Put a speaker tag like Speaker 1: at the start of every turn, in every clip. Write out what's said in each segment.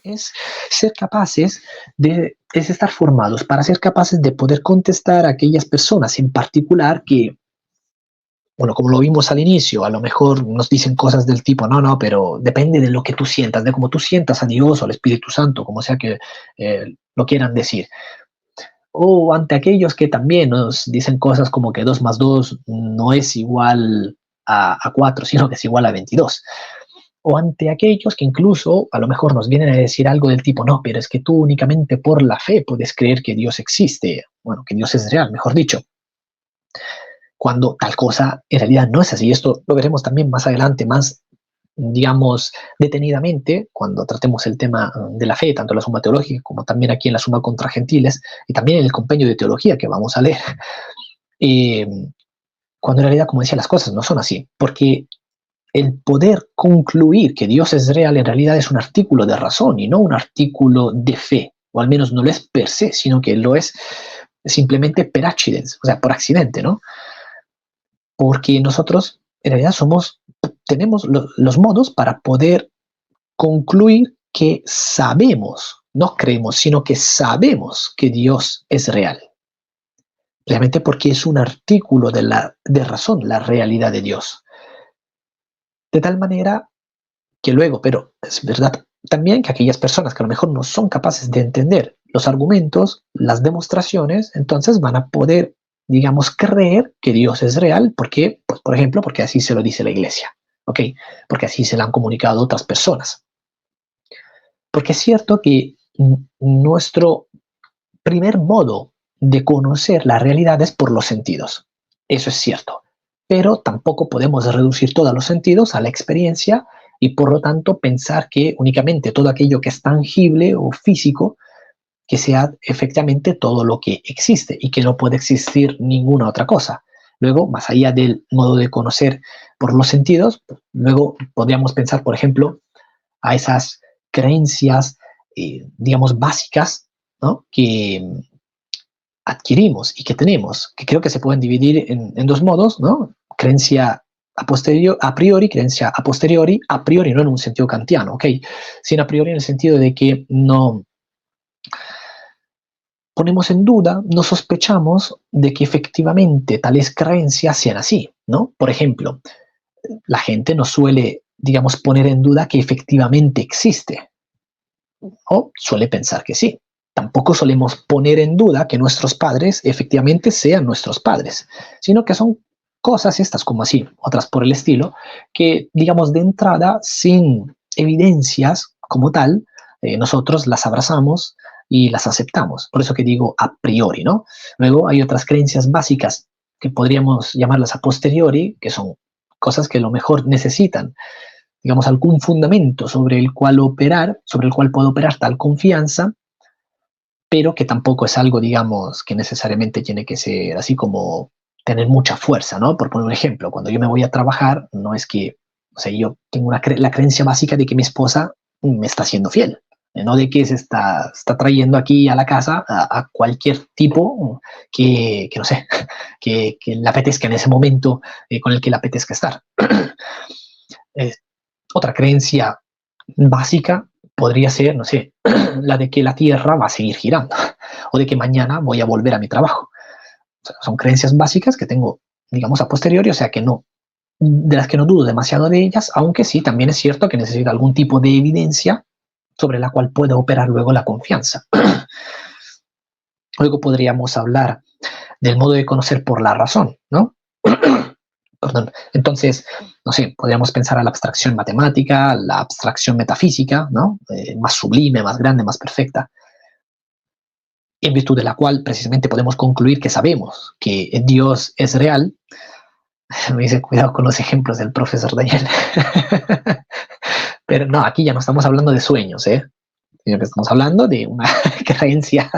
Speaker 1: es ser capaces es estar formados para ser capaces de poder contestar a aquellas personas en particular que, bueno, como lo vimos al inicio, a lo mejor nos dicen cosas del tipo, no, no, pero depende de lo que tú sientas, de cómo tú sientas a Dios o al Espíritu Santo, como sea que lo quieran decir. O ante aquellos que también nos dicen cosas como que 2 más 2 no es igual a 4, sino que es igual a 22. O ante aquellos que incluso a lo mejor nos vienen a decir algo del tipo, no, pero es que tú únicamente por la fe puedes creer que Dios existe, bueno, que Dios es real, mejor dicho, cuando tal cosa en realidad no es así. Esto lo veremos también más adelante, más, digamos, detenidamente, cuando tratemos el tema de la fe, tanto en la suma teológica como también aquí en la suma contra gentiles, y también en el compendio de teología que vamos a leer. Eh, Cuando en realidad, como decía, las cosas no son así, porque el poder concluir que Dios es real en realidad es un artículo de razón y no un artículo de fe, o al menos no lo es per se, sino que lo es simplemente per accidens, o sea, por accidente, ¿no? Porque nosotros en realidad tenemos los modos para poder concluir que sabemos, no creemos, sino que sabemos que Dios es real. Realmente porque es un artículo de razón, la realidad de Dios. De tal manera que luego, pero es verdad también que aquellas personas que a lo mejor no son capaces de entender los argumentos, las demostraciones, entonces van a poder, digamos, creer que Dios es real, porque, pues, por ejemplo, porque así se lo dice la iglesia, ¿ok? Porque así se lo han comunicado otras personas. Porque es cierto que nuestro primer modo de conocer la realidad es por los sentidos. Eso es cierto. Pero tampoco podemos reducir todos los sentidos a la experiencia y por lo tanto pensar que únicamente todo aquello que es tangible o físico, que sea efectivamente todo lo que existe y que no puede existir ninguna otra cosa. Luego, más allá del modo de conocer por los sentidos, luego podríamos pensar, por ejemplo, a esas creencias, digamos, básicas, ¿no? Que adquirimos y que tenemos, que creo que se pueden dividir en dos modos, ¿no? Creencia a priori, creencia a priori no en un sentido kantiano, ¿ok? Sino a priori en el sentido de que no ponemos en duda, no sospechamos de que efectivamente tales creencias sean así, ¿no? Por ejemplo, la gente no suele, digamos, poner en duda que efectivamente existe, o suele pensar que sí. Tampoco solemos poner en duda que nuestros padres efectivamente sean nuestros padres, sino que son cosas estas como así, otras por el estilo, que digamos de entrada, sin evidencias como tal, nosotros las abrazamos y las aceptamos. Por eso que digo a priori, ¿no? Luego hay otras creencias básicas que podríamos llamarlas a posteriori, que son cosas que a lo mejor necesitan, digamos, algún fundamento sobre el cual operar, sobre el cual puedo operar tal confianza, pero que tampoco es algo, digamos, que necesariamente tiene que ser así como tener mucha fuerza, ¿no? Por poner un ejemplo, cuando yo me voy a trabajar, no es que, o sea, yo tengo la creencia básica de que mi esposa me está siendo fiel, no de que se está trayendo aquí a la casa a cualquier tipo que no sé, que le apetezca en ese momento, con el que le apetezca estar. Eh, Otra creencia básica podría ser, no sé, la de que la Tierra va a seguir girando o de que mañana voy a volver a mi trabajo. O sea, son creencias básicas que tengo, digamos, a posteriori, o sea, que no, de las que no dudo demasiado de ellas, aunque sí, también es cierto que necesito algún tipo de evidencia sobre la cual pueda operar luego la confianza. Luego podríamos hablar del modo de conocer por la razón, ¿no? Perdón. Entonces, no sé, podríamos pensar a la abstracción matemática, la abstracción metafísica, ¿no? Más sublime, más grande, más perfecta, en virtud de la cual precisamente podemos concluir que sabemos que Dios es real. Me dice, cuidado con los ejemplos del profesor Daniel. Pero no, aquí ya no estamos hablando de sueños, sino que estamos hablando de una creencia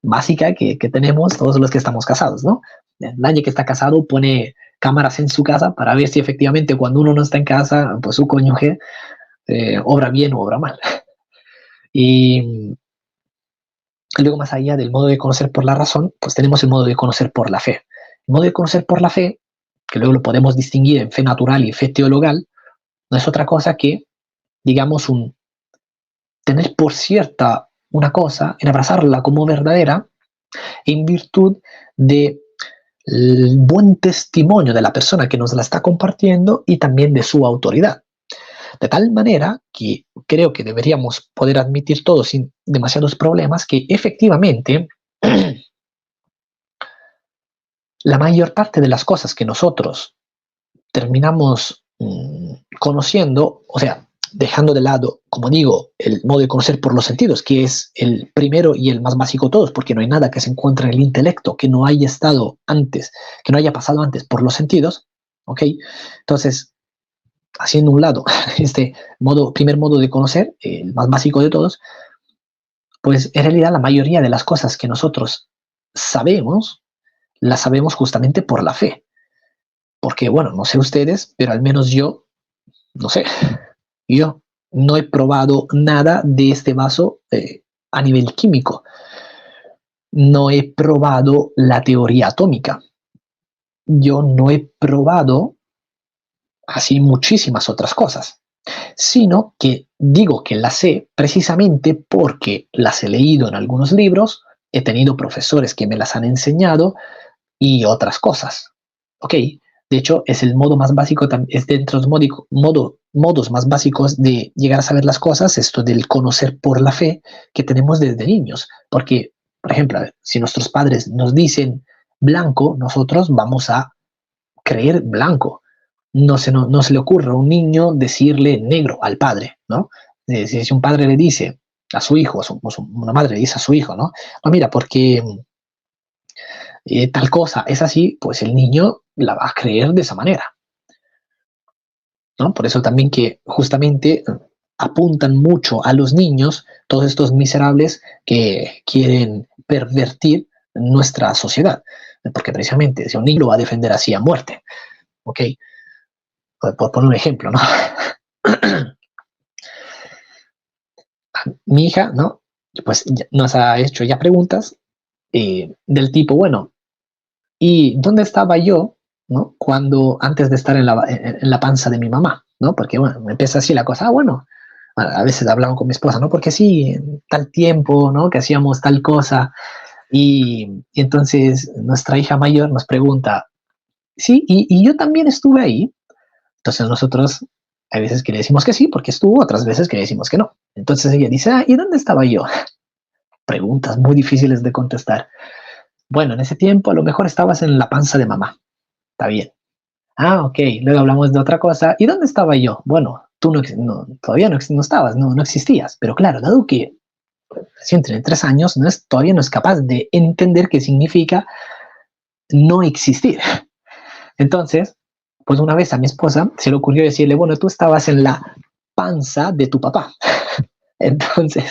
Speaker 1: básica que tenemos todos los que estamos casados, ¿no? Nadie que está casado pone cámaras en su casa para ver si efectivamente cuando uno no está en casa, pues su cónyuge obra bien o obra mal. Y luego, más allá del modo de conocer por la razón, pues tenemos el modo de conocer por la fe. El modo de conocer por la fe, que luego lo podemos distinguir en fe natural y fe teologal, no es otra cosa que, digamos, tener por cierta una cosa, en abrazarla como verdadera, en virtud de el buen testimonio de la persona que nos la está compartiendo y también de su autoridad. De tal manera que creo que deberíamos poder admitir todos sin demasiados problemas que efectivamente la mayor parte de las cosas que nosotros terminamos conociendo, o sea, dejando de lado, como digo, el modo de conocer por los sentidos, que es el primero y el más básico de todos, porque no hay nada que se encuentre en el intelecto que no haya estado antes, que no haya pasado antes por los sentidos, ¿ok? Entonces, haciendo un lado este primer modo de conocer, el más básico de todos, pues en realidad la mayoría de las cosas que nosotros sabemos, las sabemos justamente por la fe. Porque, bueno, no sé ustedes, pero al menos yo, no sé, yo no he probado nada de este vaso a nivel químico. No he probado la teoría atómica. Yo no he probado así muchísimas otras cosas, sino que digo que las sé precisamente porque las he leído en algunos libros, he tenido profesores que me las han enseñado y otras cosas. ¿Ok? De hecho, es el modo más básico, es dentro de los modos más básicos de llegar a saber las cosas, esto del conocer por la fe que tenemos desde niños. Porque, por ejemplo, si nuestros padres nos dicen blanco, nosotros vamos a creer blanco. No se le ocurre a un niño decirle negro al padre, ¿no? Si un padre le dice a su hijo, una madre le dice a su hijo, ¿no? No, mira, porque tal cosa es así, pues el niño la va a creer de esa manera, ¿no? Por eso también que justamente apuntan mucho a los niños todos estos miserables que quieren pervertir nuestra sociedad, porque precisamente si un niño lo va a defender así a muerte, ¿ok? Por poner un ejemplo, ¿no? Mi hija, ¿no? Pues nos ha hecho ya preguntas del tipo, bueno, ¿y dónde estaba yo, ¿no? Cuando antes de estar en la panza de mi mamá, ¿no? Porque, bueno, me empieza así la cosa, bueno, a veces hablamos con mi esposa, ¿no? Porque sí, tal tiempo, ¿no? Que hacíamos tal cosa. Y entonces nuestra hija mayor nos pregunta, sí, y yo también estuve ahí. Entonces nosotros hay veces que le decimos que sí, porque estuvo, otras veces que le decimos que no. Entonces ella dice, ¿y dónde estaba yo? Preguntas muy difíciles de contestar. Bueno, en ese tiempo a lo mejor estabas en la panza de mamá. Está bien. Ah, ok. Luego hablamos de otra cosa. ¿Y dónde estaba yo? Bueno, tú todavía no estabas, no existías. Pero claro, dado que recién tiene 3 años, todavía no es capaz de entender qué significa no existir. Entonces, pues una vez a mi esposa se le ocurrió decirle, bueno, tú estabas en la panza de tu papá. Entonces,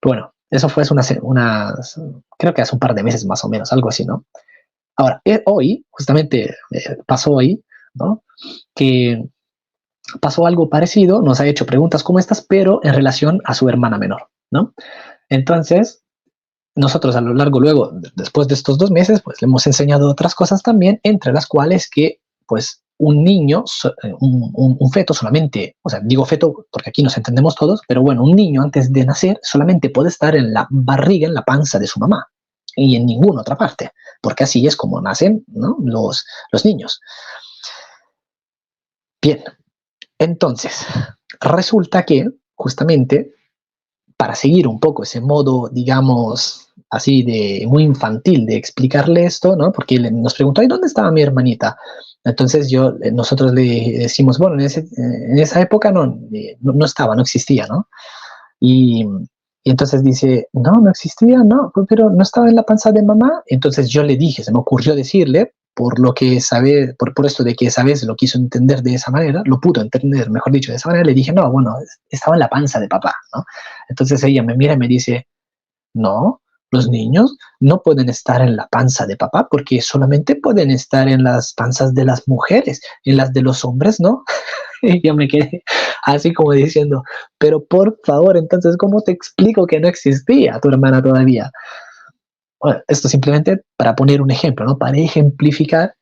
Speaker 1: bueno, eso fue creo que hace un par de meses más o menos, algo así, ¿no? Ahora, hoy, justamente pasó hoy, ¿no? Que pasó algo parecido, nos ha hecho preguntas como estas, pero en relación a su hermana menor, ¿no? Entonces, nosotros a lo largo, luego, después de estos 2 meses, pues le hemos enseñado otras cosas también, entre las cuales que, pues, un niño, un feto solamente, o sea, digo feto porque aquí nos entendemos todos, pero bueno, un niño antes de nacer solamente puede estar en la barriga, en la panza de su mamá, y en ninguna otra parte, porque así es como nacen, ¿no? los niños. Bien, entonces, resulta que justamente para seguir un poco ese modo, digamos, así de muy infantil de explicarle esto, ¿no? Porque él nos preguntó, ¿y dónde estaba mi hermanita? Entonces nosotros le decimos, bueno, en esa época no estaba, no existía, ¿no? Y entonces dice, no existía, no, pero no estaba en la panza de mamá. Entonces yo le dije, se me ocurrió decirle, por lo que sabe, por esto de que esa vez lo quiso entender de esa manera, lo pudo entender, mejor dicho, de esa manera, le dije, no, bueno, estaba en la panza de papá, ¿no? Entonces ella me mira y me dice, no, los niños no pueden estar en la panza de papá porque solamente pueden estar en las panzas de las mujeres, en las de los hombres, ¿no? Y yo me quedé así como diciendo, pero por favor, entonces, ¿cómo te explico que no existía tu hermana todavía? Bueno, esto simplemente para poner un ejemplo, ¿no? Para ejemplificar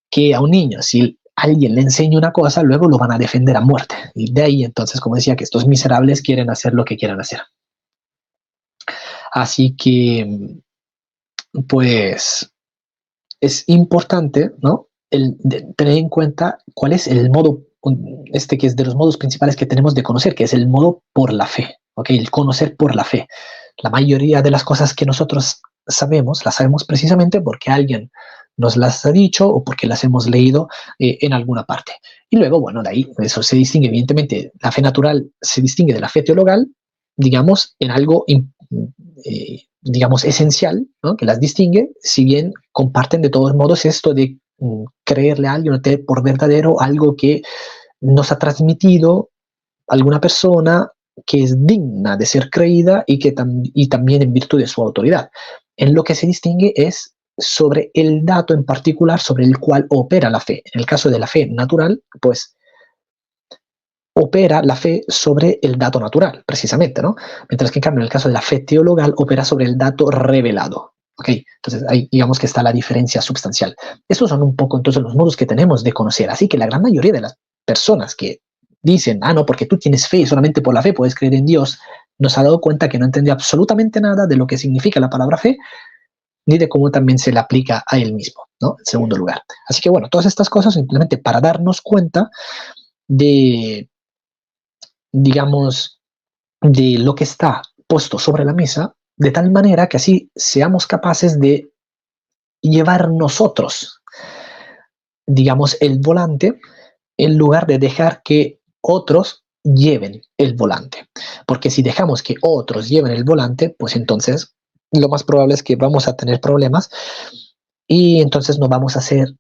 Speaker 1: que a un niño, si alguien le enseña una cosa, luego lo van a defender a muerte. Y de ahí entonces, como decía, que estos miserables quieren hacer lo que quieran hacer. Así que, pues, es importante, ¿no? Tener en cuenta cuál es el modo, que es de los modos principales que tenemos de conocer, que es el modo por la fe, ¿ok? El conocer por la fe. La mayoría de las cosas que nosotros sabemos, las sabemos precisamente porque alguien nos las ha dicho o porque las hemos leído en alguna parte. Y luego, bueno, de ahí eso se distingue, evidentemente, la fe natural se distingue de la fe teologal, digamos, en algo, digamos, esencial, ¿no? Que las distingue, si bien comparten de todos modos esto de creerle a alguien o tener por verdadero algo que nos ha transmitido alguna persona que es digna de ser creída y que y también en virtud de su autoridad. En lo que se distingue es sobre el dato en particular sobre el cual opera la fe. En el caso de la fe natural, pues opera la fe sobre el dato natural, precisamente, ¿no? Mientras que en cambio en el caso de la fe teologal opera sobre el dato revelado. ¿Ok? Entonces ahí digamos que está la diferencia sustancial. Estos son un poco entonces los modos que tenemos de conocer. Así que la gran mayoría de las personas que dicen, no, porque tú tienes fe y solamente por la fe puedes creer en Dios, nos ha dado cuenta que no entendió absolutamente nada de lo que significa la palabra fe, ni de cómo también se le aplica a él mismo, ¿no? En segundo lugar. Así que bueno, todas estas cosas simplemente para darnos cuenta de, digamos, de lo que está puesto sobre la mesa, de tal manera que así seamos capaces de llevar nosotros, digamos, el volante, en lugar de dejar que otros lleven el volante. Porque si dejamos que otros lleven el volante, pues entonces lo más probable es que vamos a tener problemas y entonces no vamos a ser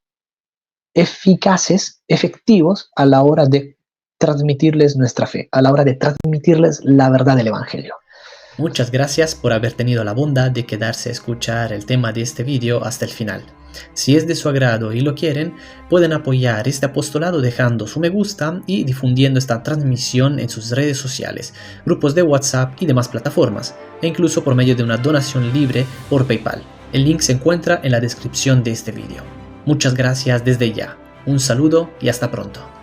Speaker 1: eficaces, efectivos a la hora de transmitirles nuestra fe, a la hora de transmitirles la verdad del Evangelio.
Speaker 2: Muchas gracias por haber tenido la bondad de quedarse a escuchar el tema de este vídeo hasta el final. Si es de su agrado y lo quieren, pueden apoyar este apostolado dejando su me gusta y difundiendo esta transmisión en sus redes sociales, grupos de WhatsApp y demás plataformas, e incluso por medio de una donación libre por PayPal. El link se encuentra en la descripción de este vídeo. Muchas gracias desde ya. Un saludo y hasta pronto.